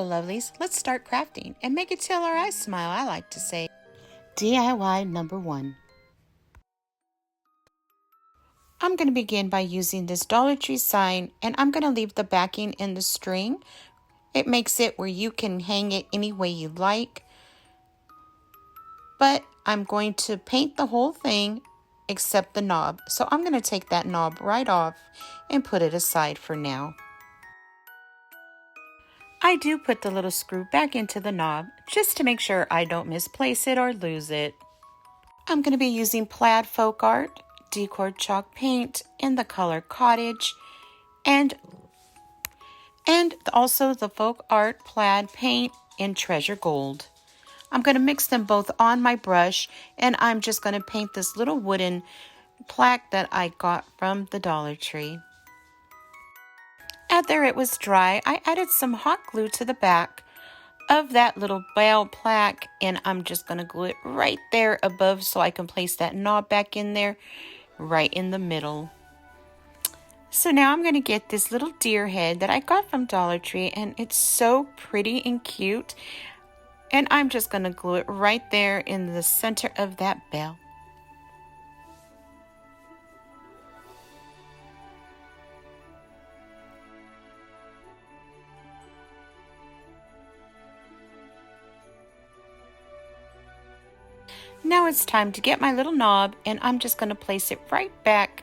lovelies, let's start crafting and make it till our eyes smile, I like to say. DIY number 1. I'm going to begin by using this Dollar Tree sign, and I'm going to leave the backing in the string. It makes it where you can hang it any way you like. But I'm going to paint the whole thing except the knob. So I'm going to take that knob right off and put it aside for now. I do put the little screw back into the knob just to make sure I don't misplace it or lose it. I'm going to be using plaid folk art, decor chalk paint in the color cottage, and also the folk art plaid paint in treasure gold. I'm going to mix them both on my brush, and I'm just going to paint this little wooden plaque that I got from the Dollar Tree. After it was dry, I added some hot glue to the back of that little bell plaque, and I'm just going to glue it right there above so I can place that knob back in there right in the middle. So now I'm going to get this little deer head that I got from Dollar Tree, and it's so pretty and cute, and I'm just going to glue it right there in the center of that bell. Now it's time to get my little knob, and I'm just going to place it right back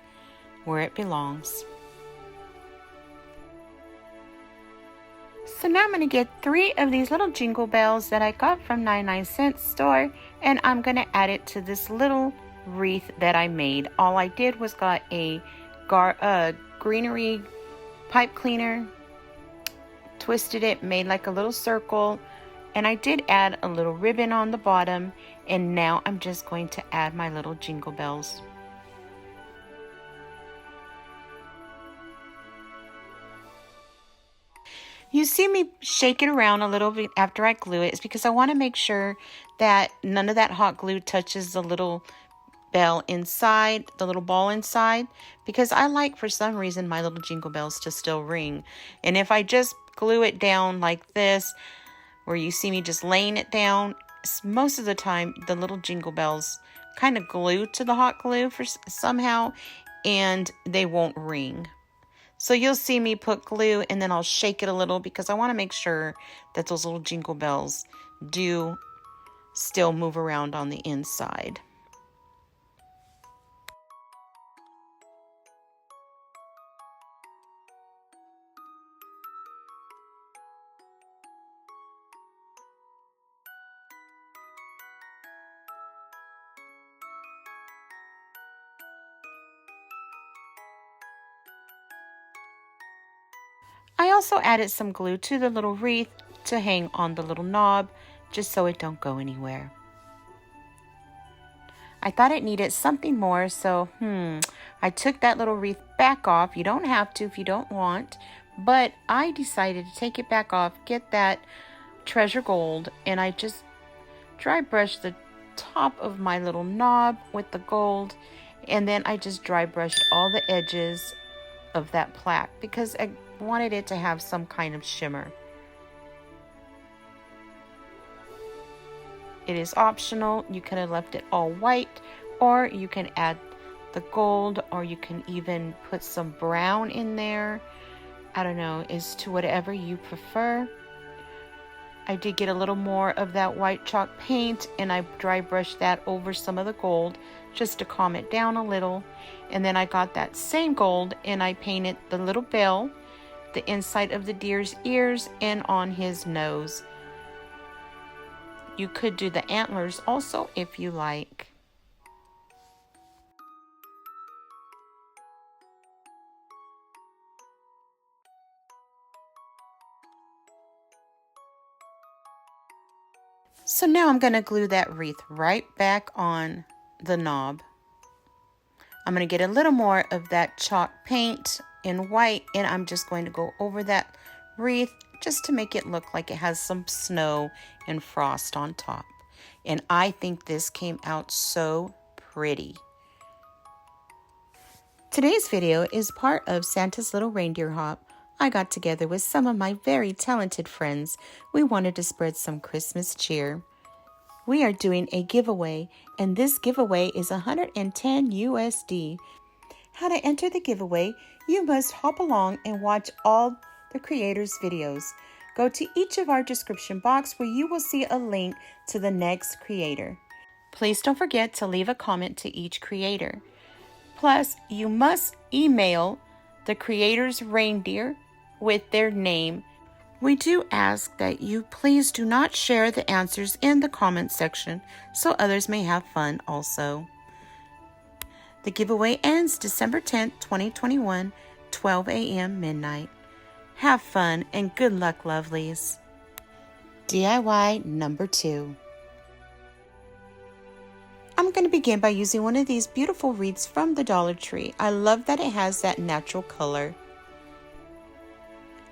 where it belongs. So now I'm going to get 3 of these little jingle bells that I got from 99-cent store, and I'm going to add it to this little wreath that I made. All I did was got a greenery pipe cleaner, twisted it, made like a little circle, and I did add a little ribbon on the bottom, and now I'm just going to add my little jingle bells. You see me shake it around a little bit after I glue it. It's because I want to make sure that none of that hot glue touches the little bell inside, the little ball inside, because I like, for some reason, my little jingle bells to still ring. And if I just glue it down like this, where you see me just laying it down, most of the time the little jingle bells kind of glue to the hot glue for somehow, and they won't ring. So you'll see me put glue, and then I'll shake it a little because I want to make sure that those little jingle bells do still move around on the inside. I also added some glue to the little wreath to hang on the little knob, just so it don't go anywhere. I thought it needed something more, so I took that little wreath back off. You don't have to if you don't want, but I decided to take it back off, get that treasure gold, and I just dry brushed the top of my little knob with the gold, and then I just dry brushed all the edges of that plaque because I wanted it to have some kind of shimmer. It is optional. You could have left it all white, or you can add the gold, or you can even put some brown in there. I don't know, as to whatever you prefer. I did get a little more of that white chalk paint, and I dry brushed that over some of the gold just to calm it down a little. And then I got that same gold, and I painted the little bell, the inside of the deer's ears, and on his nose. You could do the antlers also if you like. So now I'm going to glue that wreath right back on the knob. I'm going to get a little more of that chalk paint in white, and I'm just going to go over that wreath just to make it look like it has some snow and frost on top. And I think this came out so pretty. Today's video is part of Santa's Little Reindeer Hop. I got together with some of my very talented friends. We wanted to spread some Christmas cheer. We are doing a giveaway, and this giveaway is 110 USD. How to enter the giveaway? You must hop along and watch all the creators' videos. Go to each of our description box where you will see a link to the next creator. Please don't forget to leave a comment to each creator. Plus, you must email the creator's reindeer with their name. We do ask that you please do not share the answers in the comment section so others may have fun also. The giveaway ends December 10th, 2021, 12 a.m. midnight. Have fun and good luck, lovelies. DIY number 2. I'm going to begin by using one of these beautiful wreaths from the Dollar Tree. I love that it has that natural color.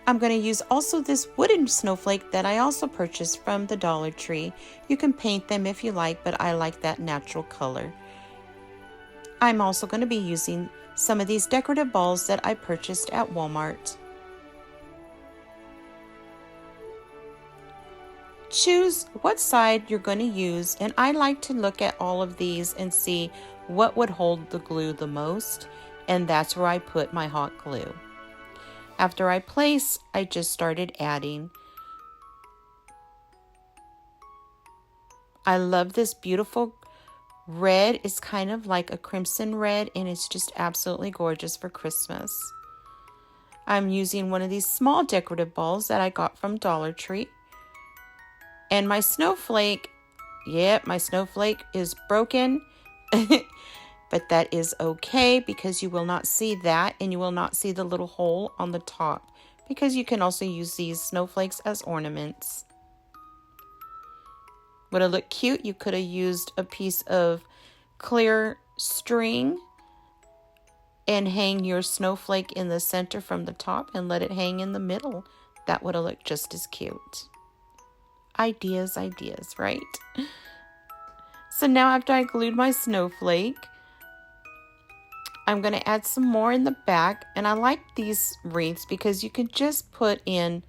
I'm going to use also this wooden snowflake that I also purchased from the Dollar Tree. You can paint them if you like, but I like that natural color. I'm also going to be using some of these decorative balls that I purchased at Walmart. Choose what side you're going to use, and I like to look at all of these and see what would hold the glue the most, and that's where I put my hot glue. After I place, I just started adding. I love this beautiful red. It's kind of like a crimson red, and it's just absolutely gorgeous for Christmas. I'm using one of these small decorative balls that I got from Dollar Tree. And my snowflake, my snowflake is broken, but that is okay because you will not see that, and you will not see the little hole on the top because you can also use these snowflakes as ornaments. Would it look cute? You could have used a piece of clear string and hang your snowflake in the center from the top and let it hang in the middle. That would have looked just as cute. Ideas, right? So now after I glued my snowflake, I'm going to add some more in the back. And I like these wreaths because you can just put in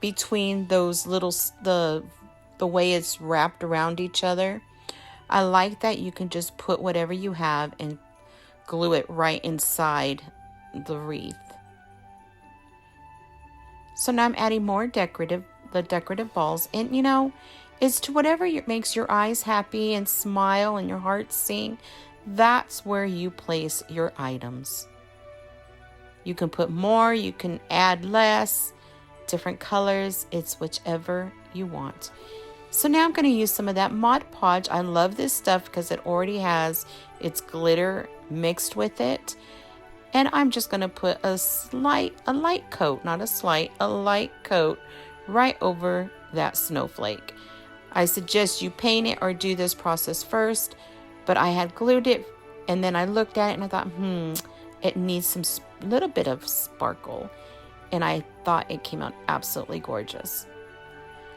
between those little, the way it's wrapped around each other. I like that you can just put whatever you have and glue it right inside the wreath. So now I'm adding more decorative balls, and it's to whatever makes your eyes happy and smile and your heart sing. That's where you place your items. You can put more, you can add less, different colors. It's whichever you want. So now I'm going to use some of that Mod Podge. I love this stuff because it already has its glitter mixed with it. And I'm just going to put a light coat right over that snowflake. I suggest you paint it or do this process first, but I had glued it and then I looked at it and I thought, it needs some little bit of sparkle. And I thought it came out absolutely gorgeous.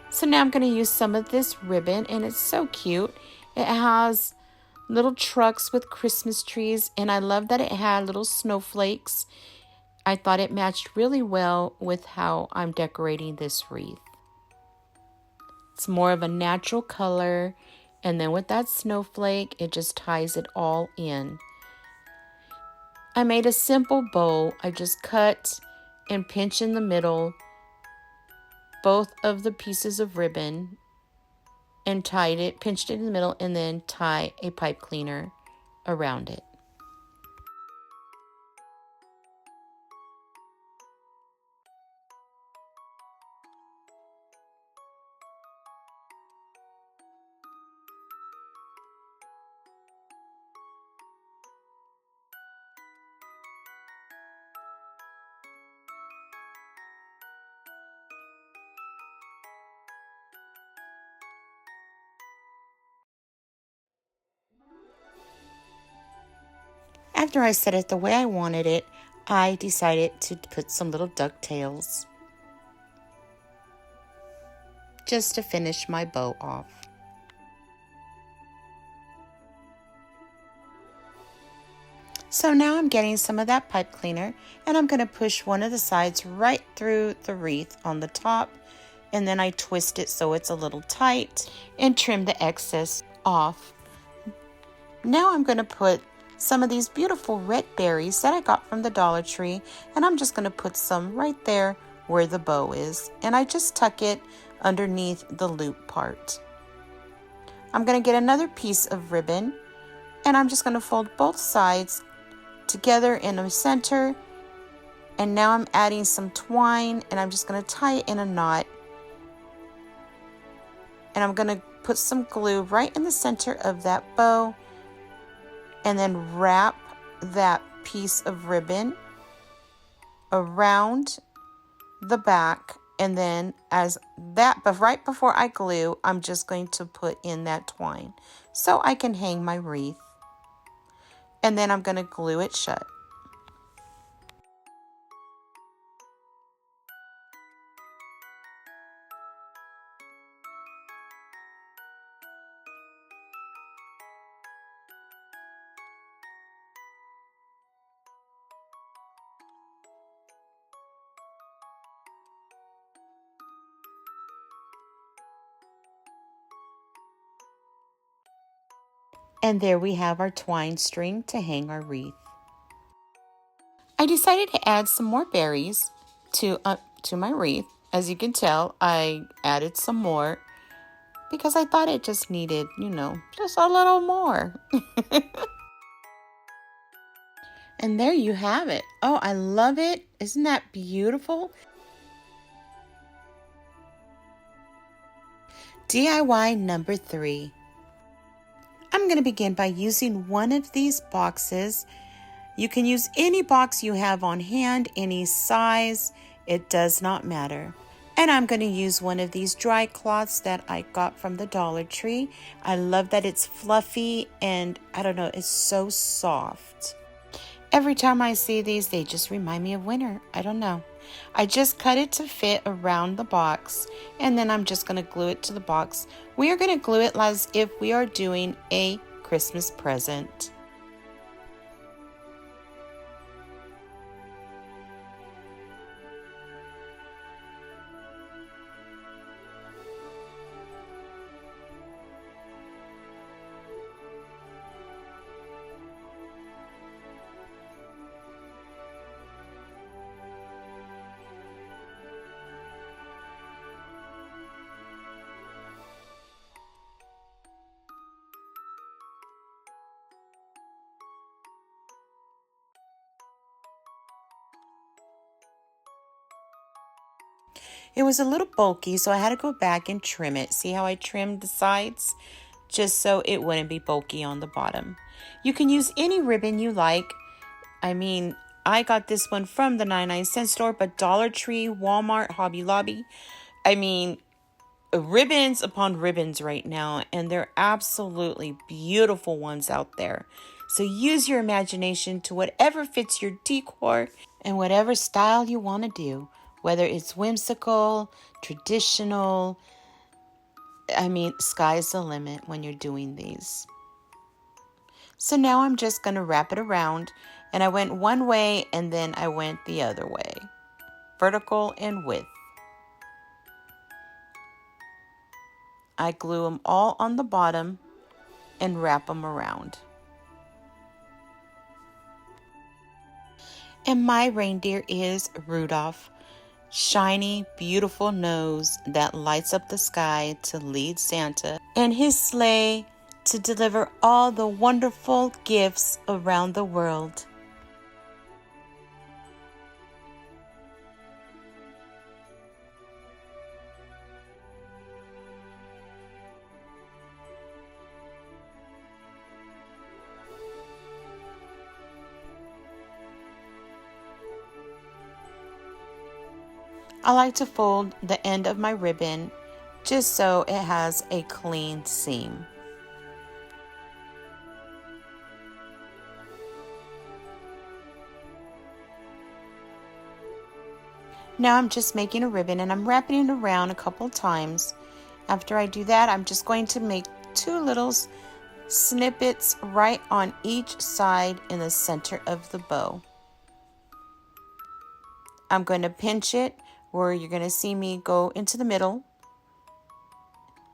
So now I'm going to use some of this ribbon, and it's so cute. It has little trucks with Christmas trees, and I love that it had little snowflakes. I thought it matched really well with how I'm decorating this wreath. It's more of a natural color, and then with that snowflake, it just ties it all in. I made a simple bow. I just cut and pinch in the middle both of the pieces of ribbon and pinched it in the middle, and then tie a pipe cleaner around it. After I set it the way I wanted it, I decided to put some little ducktails just to finish my bow off. So now I'm getting some of that pipe cleaner and I'm going to push one of the sides right through the wreath on the top, and then I twist it so it's a little tight and trim the excess off. Now I'm going to put some of these beautiful red berries that I got from the Dollar Tree, and I'm just going to put some right there where the bow is, and I just tuck it underneath the loop part. I'm going to get another piece of ribbon and I'm just going to fold both sides together in the center, and now I'm adding some twine and I'm just going to tie it in a knot, and I'm going to put some glue right in the center of that bow and then wrap that piece of ribbon around the back, and then but right before I glue, I'm just going to put in that twine so I can hang my wreath, and then I'm going to glue it shut. And there we have our twine string to hang our wreath. I decided to add some more berries to my wreath. As you can tell, I added some more because I thought it just needed, just a little more. And there you have it. Oh, I love it. Isn't that beautiful? DIY number 3. I'm going to begin by using one of these boxes. You can use any box you have on hand, any size. It does not matter. And I'm going to use one of these dry cloths that I got from the Dollar Tree. I love that it's fluffy and I don't know, it's so soft. Every time I see these, they just remind me of winter. I don't know. I just cut it to fit around the box, and then I'm just going to glue it to the box. We are going to glue it as if we are doing a Christmas present. It was a little bulky, so I had to go back and trim it. See how I trimmed the sides? Just so it wouldn't be bulky on the bottom. You can use any ribbon you like. I mean, I got this one from the 99-cent store, but Dollar Tree, Walmart, Hobby Lobby. I mean, ribbons upon ribbons right now, and they're absolutely beautiful ones out there. So use your imagination to whatever fits your decor and whatever style you want to do. Whether it's whimsical, traditional, I mean, sky's the limit when you're doing these. So now I'm just going to wrap it around, and I went one way and then I went the other way, vertical and width. I glue them all on the bottom and wrap them around. And my reindeer is Rudolph. Shiny, beautiful nose that lights up the sky to lead Santa and his sleigh to deliver all the wonderful gifts around the world. I like to fold the end of my ribbon just so it has a clean seam. Now I'm just making a ribbon and I'm wrapping it around a couple times. After I do that, I'm just going to make two little snippets right on each side in the center of the bow. I'm going to pinch it where you're going to see me go into the middle,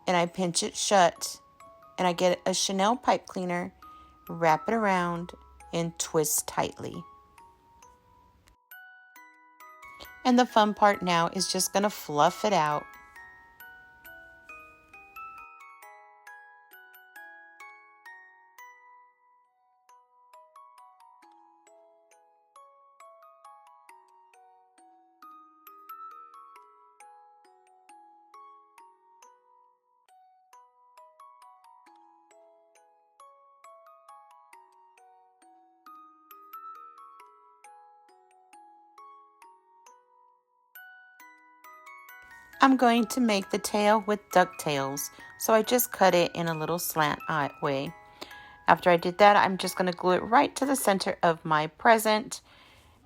and I pinch it shut, and I get a Chanel pipe cleaner, wrap it around, and twist tightly. And the fun part now is just going to fluff it out. I'm going to make the tail with ducktails, so I just cut it in a little slant way. After I did that, I'm just going to glue it right to the center of my present.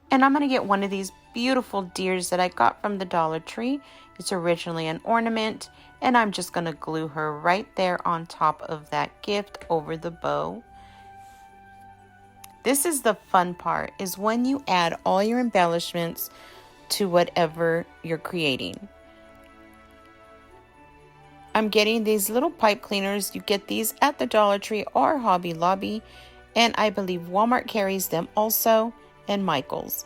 And I'm going to get one of these beautiful deers that I got from the Dollar Tree. It's originally an ornament, and I'm just going to glue her right there on top of that gift over the bow. This is the fun part, is when you add all your embellishments to whatever you're creating. I'm getting these little pipe cleaners. You get these at the Dollar Tree or Hobby Lobby, and I believe Walmart carries them also, and Michael's.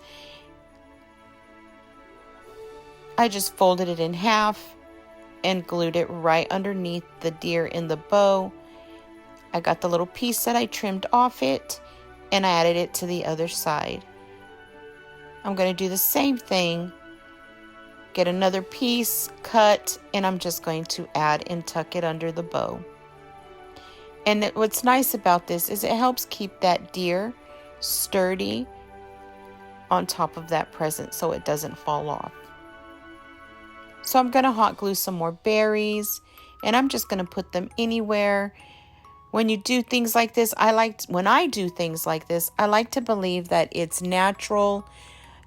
I just folded it in half and glued it right underneath the deer in the bow. I got the little piece that I trimmed off it, and I added it to the other side. I'm going to do the same thing. Get another piece, cut, and I'm just going to add and tuck it under the bow. And what's nice about this is it helps keep that deer sturdy on top of that present so it doesn't fall off. So I'm going to hot glue some more berries, and I'm just going to put them anywhere. When you do things like this, when I do things like this, I like to believe that it's natural.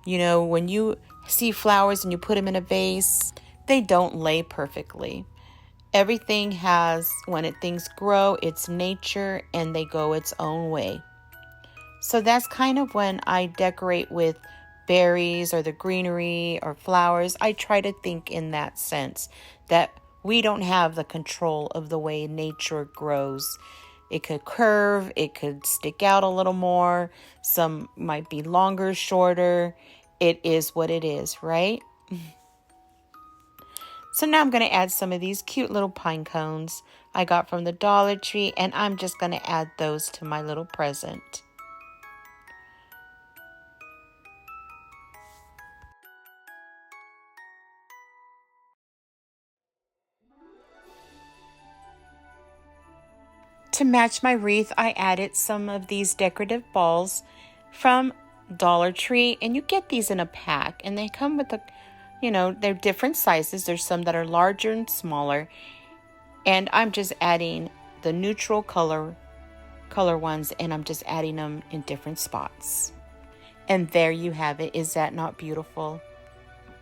You know, when you see flowers and you put them in a vase, they don't lay perfectly. Everything has, things grow, it's nature, and they go its own way. So that's kind of when I decorate with berries or the greenery or flowers. I try to think in that sense that we don't have the control of the way nature grows. It could curve, it could stick out a little more, some might be longer, shorter. It is what it is, right? So now I'm going to add some of these cute little pine cones I got from the Dollar Tree, and I'm just going to add those to my little present. To match my wreath, I added some of these decorative balls from Dollar Tree, and you get these in a pack, and they come with they're different sizes. There's some that are larger and smaller, and I'm just adding the neutral color ones, and I'm just adding them in different spots. And there you have it. Is that not beautiful?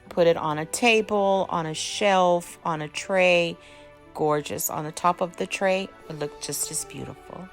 Put it on a table, on a shelf, on a tray. Gorgeous. On the top of the tray, it looked just as beautiful.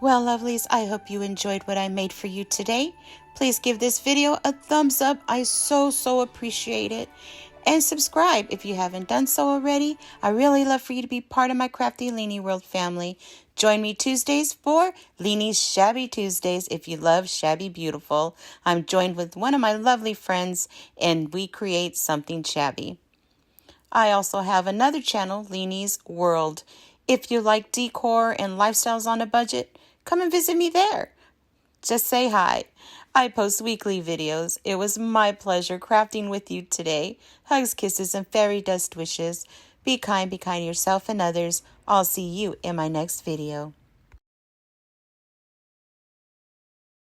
Well, lovelies, I hope you enjoyed what I made for you today. Please give this video a thumbs up. I so appreciate it. And subscribe if you haven't done so already. I really love for you to be part of my Krafty Leanie World family. Join me Tuesdays for Leanie's Shabby Tuesdays if you love Shabby Beautiful. I'm joined with one of my lovely friends and we create something shabby. I also have another channel, Leanie's World. If you like decor and lifestyles on a budget, come and visit me there. Just say hi. I post weekly videos. It was my pleasure crafting with you today. Hugs, kisses, and fairy dust wishes. Be kind to yourself and others. I'll see you in my next video.